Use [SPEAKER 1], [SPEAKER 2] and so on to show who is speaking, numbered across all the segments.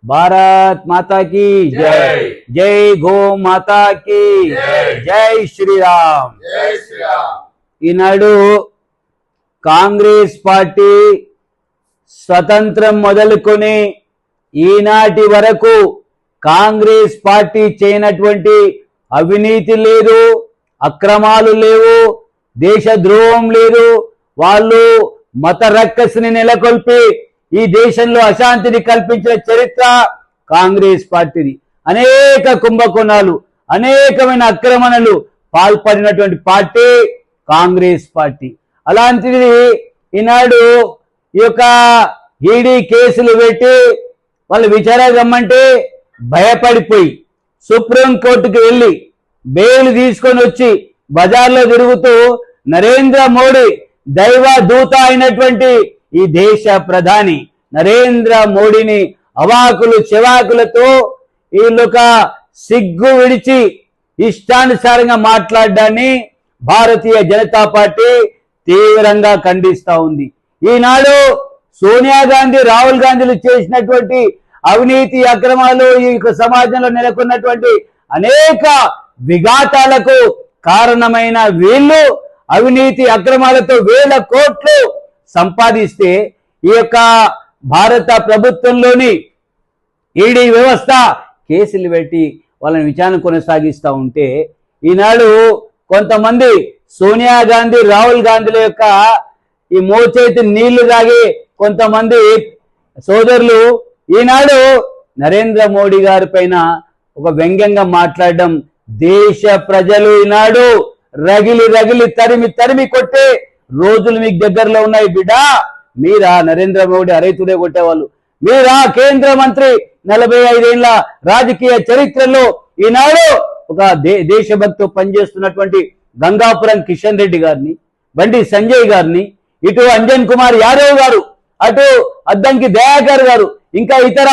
[SPEAKER 1] భారత్ మాతా की जय। जय गो माता की जय శ్రీరామ్। ఈనాడు కాంగ్రెస్ పార్టీ స్వతంత్రం మొదలుకొని ఈనాటి వరకు కాంగ్రెస్ పార్టీ చేయనటువంటి అవినీతి లేదు, అక్రమాలు లేవు, దేశద్రోహం లేదు। వాళ్ళు మత రక్కసిని నెలకొల్పి ఈ దేశంలో అశాంతిని కల్పించిన చరిత్ర కాంగ్రెస్ పార్టీది। అనేక కుంభకోణాలు, అనేకమైన అక్రమణలు పాల్పడినటువంటి పార్టీ కాంగ్రెస్ పార్టీ। అలాంటిది ఈనాడు ఈ యొక్క ఈడీ కేసులు పెట్టి వాళ్ళు విచారణ రమ్మంటే భయపడిపోయి సుప్రీంకోర్టుకు వెళ్ళి బెయిల్ తీసుకొని వచ్చి బజార్లో తిరుగుతూ నరేంద్ర మోడీ దైవ దూత అయినటువంటి ఈ దేశ ప్రధాని నరేంద్ర మోడీని అవాకులు చెవాకులతో వీళ్ళొక సిగ్గు విడిచి ఇష్టానుసారంగా మాట్లాడడాన్ని భారతీయ జనతా పార్టీ తీవ్రంగా ఖండిస్తా ఉంది। ఈనాడు సోనియా గాంధీ, రాహుల్ గాంధీలు చేసినటువంటి అవినీతి అక్రమాలు ఈ సమాజంలో నెలకొన్నటువంటి అనేక విఘాతాలకు కారణమైన వీళ్ళు అవినీతి అక్రమాలతో వేల కోట్లు సంపాదిస్తే ఈ యొక్క భారత ప్రభుత్వంలోని ఈడీ వ్యవస్థ కేసులు పెట్టి వాళ్ళని విచారణ కొనసాగిస్తూ ఉంటే ఈనాడు కొంతమంది సోనియా గాంధీ, రాహుల్ గాంధీల యొక్క ఈ మోచేతి నీళ్లు తాగి కొంతమంది సోదరులు ఈనాడు నరేంద్ర మోడీ గారి పైన ఒక వ్యంగ్యంగా మాట్లాడడం, దేశ ప్రజలు ఈనాడు రగిలి రగిలి తరిమి తరిమి కొట్టే రోజులు మీకు దగ్గరలో ఉన్నాయి బిడ్డ। మీరా నరేంద్ర మోడీ అరైతుడే కొట్టేవాళ్ళు, మీరా కేంద్ర మంత్రి 45 ఏళ్ల రాజకీయ చరిత్రలో ఈనాడు ఒక దేశభక్తితో పనిచేస్తున్నటువంటి గంగాపురం కిషన్ రెడ్డి గారిని, బండి సంజయ్ గారిని, ఇటు అంజన్ కుమార్ యాదవ్ గారు, అటు అద్దంకి దయాకర్ గారు, ఇంకా ఇతర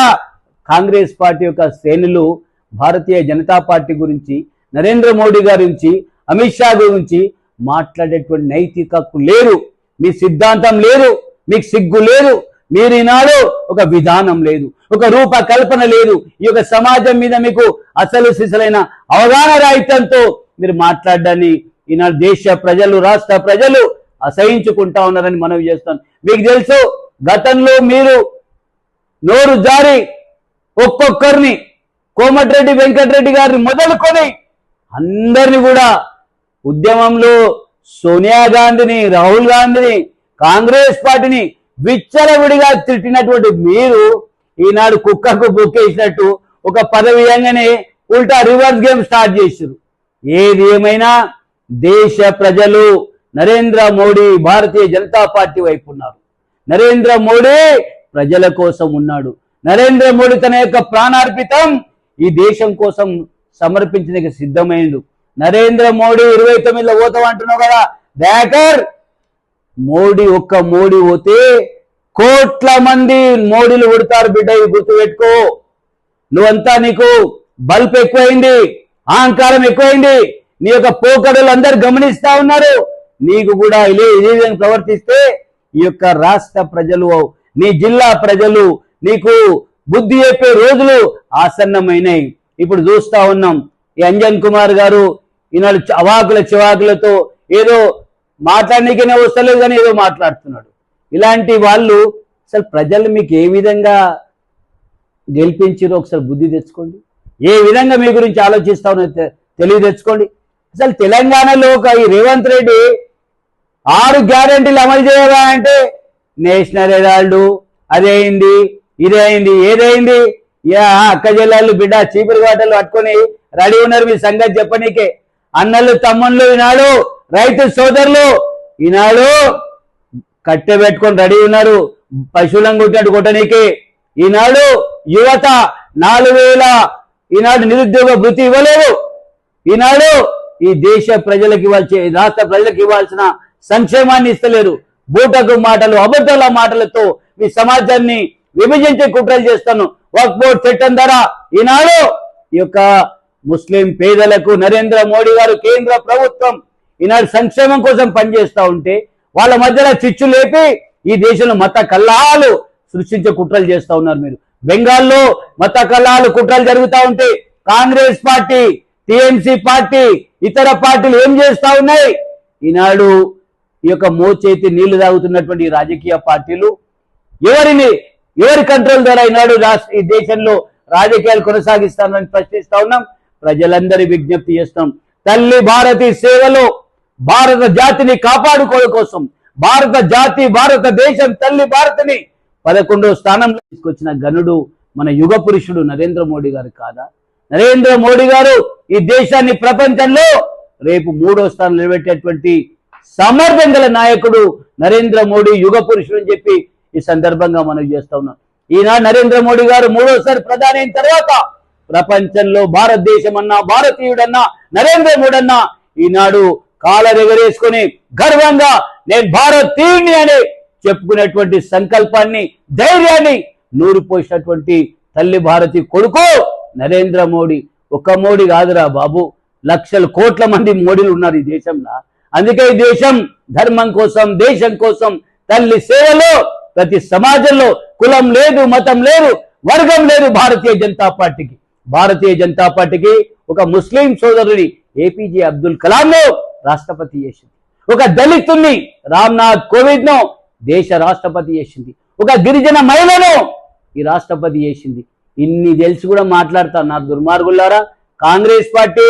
[SPEAKER 1] కాంగ్రెస్ పార్టీ యొక్క శ్రేణులు భారతీయ జనతా పార్టీ గురించి, నరేంద్ర మోడీ గారి గురించి, అమిత్ షా గురించి మాట్లాడేటువంటి నైతిక హక్కు లేరు, మీ సిద్ధాంతం లేదు, మీకు సిగ్గు లేదు, మీరు ఈనాడు ఒక విధానం లేదు, ఒక రూపకల్పన లేదు, ఈ యొక్క సమాజం మీద మీకు అసలు సిసలైన అవగాహన రాహిత్యంతో మీరు మాట్లాడడాన్ని ఈనాడు దేశ ప్రజలు, రాష్ట్ర ప్రజలు అసహించుకుంటా ఉన్నారని మనవి చేస్తాను। మీకు తెలుసు గతంలో మీరు నోరు జారి ఒక్కొక్కరిని కోమటిరెడ్డి వెంకటరెడ్డి గారిని మొదలుకొని అందరిని కూడా ఉద్యమంలో సోనియా గాంధీని, రాహుల్ గాంధీని, కాంగ్రెస్ పార్టీని విచ్చలవిడిగా తిట్టినటువంటి మీరు ఈనాడు కుక్కకు బుక్కేసినట్టు ఒక పదవి ఇవ్వగానే ఉల్టా రివర్స్ గేమ్ స్టార్ట్ చేశారు। ఏది ఏమైనా దేశ ప్రజలు నరేంద్ర మోడీ భారతీయ జనతా పార్టీ వైపు ఉన్నారు। నరేంద్ర మోడీ ప్రజల కోసం ఉన్నాడు। నరేంద్ర మోడీ తన యొక్క ప్రాణార్పితం ఈ దేశం కోసం సమర్పించడానికి సిద్ధమైండు। నరేంద్ర మోడీ 29లో పోతాం అంటున్నావు కదా దయాకర్, మోడీ ఒక్క మోడీ పోతే కోట్ల మంది మోడీలు పుడతారు బిడ్డ, ఇది గుర్తుపెట్టుకో। నువ్వంతా నీకు బల్బ్ ఎక్కువైంది, అహంకారం ఎక్కువైంది, నీ యొక్క పోకడలు అందరు గమనిస్తా ఉన్నారు। నీకు కూడా ఇదే విధంగా ప్రవర్తిస్తే ఈ యొక్క రాష్ట్ర ప్రజలు, నీ జిల్లా ప్రజలు నీకు బుద్ధి చెప్పే రోజులు ఆసన్నమైనాయి। ఇప్పుడు చూస్తా ఉన్నాం ఈ అంజన్ కుమార్ గారు ఈనాడు అవాకుల చివాకులతో ఏదో మాట్లాడనీకనే వస్తలేదు కానీ ఏదో మాట్లాడుతున్నాడు। ఇలాంటి వాళ్ళు అసలు ప్రజలు మీకు ఏ విధంగా గెలిపించారో ఒకసారి బుద్ధి తెచ్చుకోండి, ఏ విధంగా మీ గురించి ఆలోచిస్తారో తెలివి తెచ్చుకోండి। అసలు తెలంగాణలో ఈ రేవంత్ రెడ్డి 6 గ్యారెంటీలు అమలు చేయగా అంటే నేషనల్ హెరాల్డ్ అదేయింది, ఇదేయింది, ఏదైంది, అక్క జిల్లాలు బిడ్డ చీపురు గాటలు పట్టుకొని రెడీ ఉన్నారు మీ సంగతి చెప్పనీకే। అన్నలు తమ్ముళ్ళు ఈనాడు రైతు సోదరులు ఈనాడు కట్టె పెట్టుకొని రెడీ ఉన్నారు పశువులను కొట్టినట్టు కొట్టనీకే। ఈనాడు యువత 4000 ఈనాడు నిరుద్యోగ వృత్తి ఇవ్వలేదు। ఈనాడు ఈ దేశ ప్రజలకు రాష్ట్ర ప్రజలకు ఇవ్వాల్సిన సంక్షేమాన్ని ఇస్తలేరు। బూటకు మాటలు, అబద్ధాల మాటలతో మీ సమాజాన్ని విభజించే కుట్రలు చేస్తాను। వక్ఫ్ బోర్డు చట్టం ద్వారా ఈనాడు ఈ యొక్క ముస్లిం పేదలకు నరేంద్ర మోడీ గారు కేంద్ర ప్రభుత్వం ఈనాడు సంక్షేమం కోసం పనిచేస్తూ ఉంటే వాళ్ళ మధ్యలో చిచ్చు లేపి ఈ దేశంలో మత కల్లాలు సృష్టించే కుట్రలు చేస్తూ ఉన్నారు మీరు। బెంగాల్లో మత కళాలు కుట్రలు జరుగుతూ ఉంటే కాంగ్రెస్ పార్టీ, టిఎంసి పార్టీ, ఇతర పార్టీలు ఏం చేస్తా ఉన్నాయి? ఈనాడు ఈ యొక్క మోచేతి నీళ్లు తాగుతున్నటువంటి రాజకీయ పార్టీలు ఎవరి కంట్రోల్ ద్వారా ఈనాడు ఈ దేశంలో రాజకీయాలు కొనసాగిస్తామని ప్రశ్నిస్తా ఉన్నాం. ప్రజలందరి విజ్ఞప్తి చేస్తాం. తల్లి భారతి సేవలో భారత జాతిని కాపాడుకోవడం కోసం భారతదేశం తల్లి భారతిని 11వ స్థానంలో తీసుకొచ్చిన గనుడు మన యుగ పురుషుడు నరేంద్ర మోడీ గారు కాదా? నరేంద్ర మోడీ గారు ఈ దేశాన్ని ప్రపంచంలో రేపు 3వ స్థానం నిలబెట్టేటువంటి సామర్థ్యం గల నాయకుడు నరేంద్ర మోడీ, యుగ పురుషుడు అని చెప్పి ఈ సందర్భంగా మనం చేస్తా ఉన్నాం. ఈనాడు నరేంద్ర మోడీ గారు 3వసారి ప్రధాని అయిన తర్వాత ప్రపంచంలో భారతదేశం అన్నా, భారతీయుడన్నా, నరేంద్ర మోడీ అన్నా ఈనాడు కాలరెగరేసుకొని గర్వంగా నేను భారతీయుడిని అని చెప్పుకునేటువంటి సంకల్పాన్ని, ధైర్యాన్ని నూరిపోసినటువంటి తల్లి భారతి కొడుకు నరేంద్ర మోడీ. ఒక్క మోడీ కాదురా బాబు, లక్షల కోట్ల మంది మోడీలు ఉన్నారు ఈ దేశంలో. అందుకే ఈ దేశం ధర్మం కోసం, దేశం కోసం, తల్లి సేవలో ప్రతి సమాజంలో కులం లేదు, మతం లేదు, వర్గం లేదు. భారతీయ జనతా పార్టీకి ఒక ముస్లిం సోదరుని ఏపీజే అబ్దుల్ కలాం రాష్ట్రపతి చేసింది. ఒక దళితుల్ని రామ్నాథ్ కోవింద్ ను దేశ రాష్ట్రపతి చేసింది. ఒక గిరిజన మహిళను ఈ రాష్ట్రపతి చేసింది. ఇన్ని తెలిసి కూడా మాట్లాడుతున్నారు దుర్మార్గులారా. కాంగ్రెస్ పార్టీ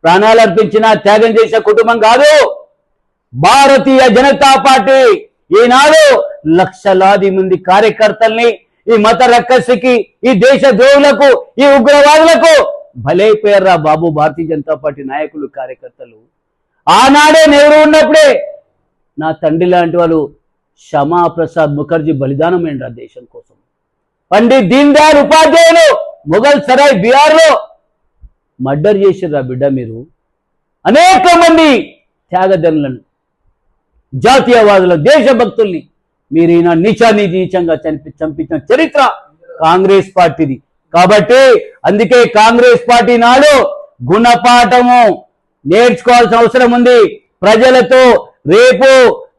[SPEAKER 1] ప్రాణాలు అర్పించిన, త్యాగం చేసిన కుటుంబం కాదు భారతీయ జనతా పార్టీ. ఈనాడు లక్షలాది మంది కార్యకర్తల్ని ఈ మత రక్కసికి, ఈ దేశ ద్రోహులకు, ఈ ఉగ్రవాదులకు భలైపోయారా బాబు భారతీయ జనతా పార్టీ నాయకులు, కార్యకర్తలు. ఆనాడే నెహ్రూ ఉన్నప్పుడే నా తండ్రి లాంటి వాళ్ళు శ్యామాప్రసాద్ ముఖర్జీ బలిదానమైనరా దేశం కోసం. పండిత్ దీన్ దయాళ్ ఉపాధ్యాయులు మొఘల్ సరాయ్ బీహార్లో మర్డర్ చేసిర్రా బిడ్డ మీరు. అనేక మంది త్యాగదనులను, జాతీయవాదుల, దేశభక్తుల్ని మీరు ఈయన నీచంగా చంపించిన చరిత్ర కాంగ్రెస్ పార్టీది. కాబట్టి అందుకే కాంగ్రెస్ పార్టీ నాడు గుణపాఠము నేర్చుకోవాల్సిన అవసరం ఉంది. ప్రజలతో రేపు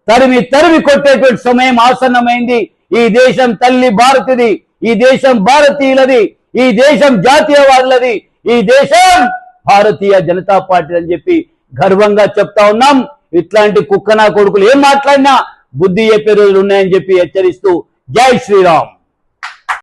[SPEAKER 1] తరిమి కొట్టేటువంటి సమయం ఆసన్నమైంది. ఈ దేశం తల్లి భారతిది, ఈ దేశం భారతీయులది, ఈ దేశం జాతీయవాదులది, ఈ దేశం భారతీయ జనతా పార్టీ అని చెప్పి గర్వంగా చెప్తా ఉన్నాం. ఇట్లాంటి కుక్కనా కొడుకులు ఏం మాట్లాడినా బుద్ధి చెప్పే రోజులు ఉన్నాయని చెప్పి హెచ్చరిస్తూ జై శ్రీరామ్.